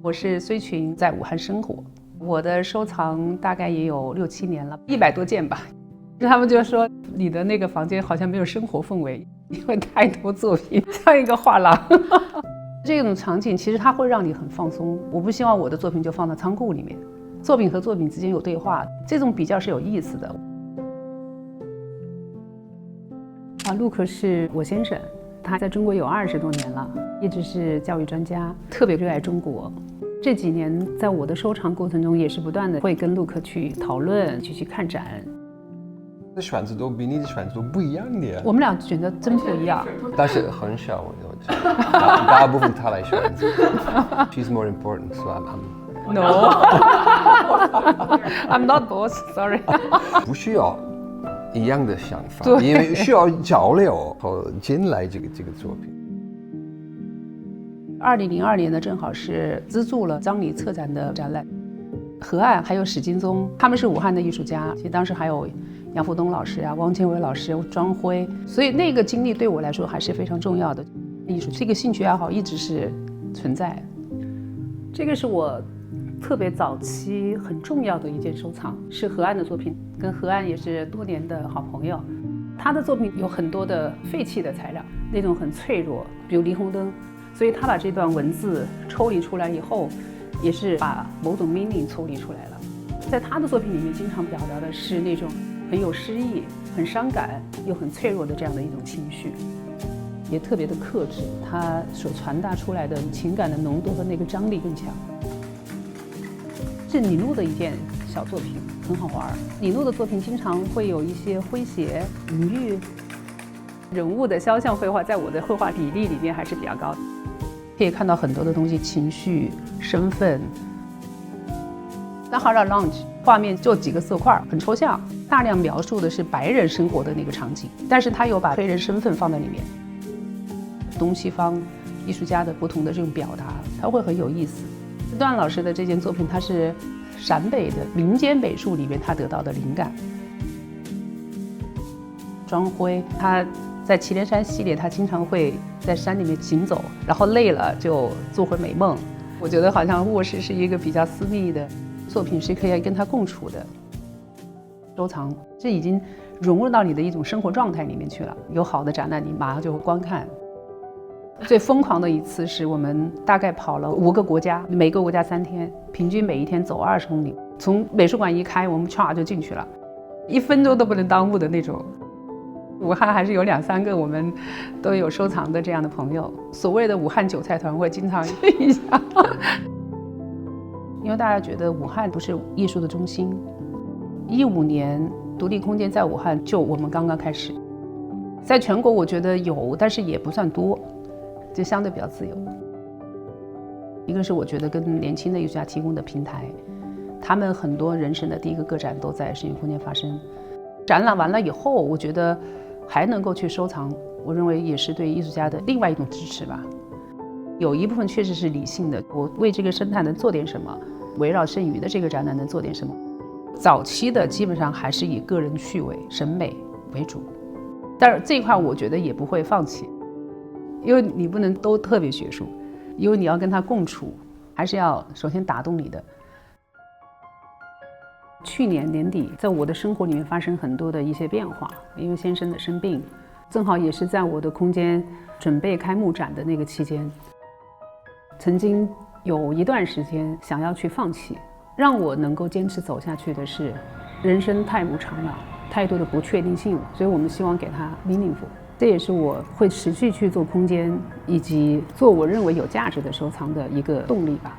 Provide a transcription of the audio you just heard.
我是崔群，在武漢生活。我的收藏大概也有6、7年了，100多件吧。他们就说你的那個房間好像沒有生活氛圍，因為太多作品，像一個畫廊。這種場景其實它會讓你很放鬆。我不希望我的作品就放在倉庫裡面，作品和作品之間有對話，這種比較是有意思的。陸是我先生，他在中國有20多年了，一直是教育專家，特別熱愛中國。這幾年在我的收藏過程中，也是不斷的會跟陸去討論，去看展。的選擇都比你的選擇都不一樣的。我們倆選擇真不一樣。但是很少，大部分他來選擇。She's more important, so I'm. No. I'm not boss. Sorry. 不需要一樣的想法，因為需要交流和進來這個作品。2002年呢，正好是資助了張黎策展的展覽。何岸還有史金宗，他們是武漢的藝術家，其實當時還有楊福東老師啊、汪建偉老師、莊輝，所以那個經歷對我來說還是非常重要的。藝術這個興趣愛好一直是存在。這個是我特別早期很重要的一件收藏，是何岸的作品，跟何岸也是多年的好朋友。他的作品有很多的廢棄的材料，那種很脆弱，比如霓虹燈，所以他把這段文字抽離出來以後，也是把某種 meaning 抽離出來了。在他的作品裡面，经常表達的是那種很有詩意、很傷感又很脆弱的這樣的一種情緒，也特別的克制，他所傳達出來的情感的濃度和那個張力更強。是李路的一件小作品，很好玩。李路的作品經常會有一些詼諧、隱喻，人物的肖像繪畫在我的繪畫比例裡面還是比較高的。可以看到很多的東西，情緒、身份。Sahara Lounge 畫面就幾個色塊，很抽象，大量描述的是白人生活的那個場景，但是他又把黑人身份放在裡面。東西方藝術家的不同的這種表達，它會很有意思。段老師的這件作品，它是陝北的民間美術裡面他得到的靈感。莊輝他在祁連山系列，他經常會在山裡面行走，然後累了就做會美夢。我覺得好像臥室是一個比較私密的作品，是可以跟他共處的。收藏這已經融入到你的一種生活狀態裡面去了。有好的展覽，你馬上就會觀看。最瘋狂的一次是我們大概跑了5個國家，每個國家3天，平均每一天走20公里。從美術館一開，我們唰就進去了，1分鐘都不能耽誤的那種。武漢還是有2、3個我們都有收藏的這樣的朋友，所謂的武漢韭菜團會經常去一下。因為大家覺得武漢不是藝術的中心。15年獨立空間在武漢就我們剛剛開始，在全國我覺得有，但是也不算多。就相對比較自由。一個是我覺得跟年輕的藝術家提供的平台，他們很多人生的第一個個展都在声藝空間發生。展覽完了以後，我覺得還能夠去收藏，我認為也是對藝術家的另外一種支持吧。有一部分確實是理性的，我為這個生態能做點什麼，圍繞剩餘的這個展覽能做點什麼。早期的基本上還是以個人趣味、審美為主，但是這一塊我覺得也不會放棄。因為你不能都特別學術，因為你要跟他共處，還是要首先打動你的。去年年底，在我的生活裡面發生很多的一些變化，因為先生的生病，正好也是在我的空間準備開幕展的那個期間，曾經有一段時間想要去放棄，讓我能夠堅持走下去的是，人生太無常了，太多的不確定性了，所以我們希望給他 meaningful。這也是我會持續去做空間以及做我認為有價值的收藏的一個動力吧。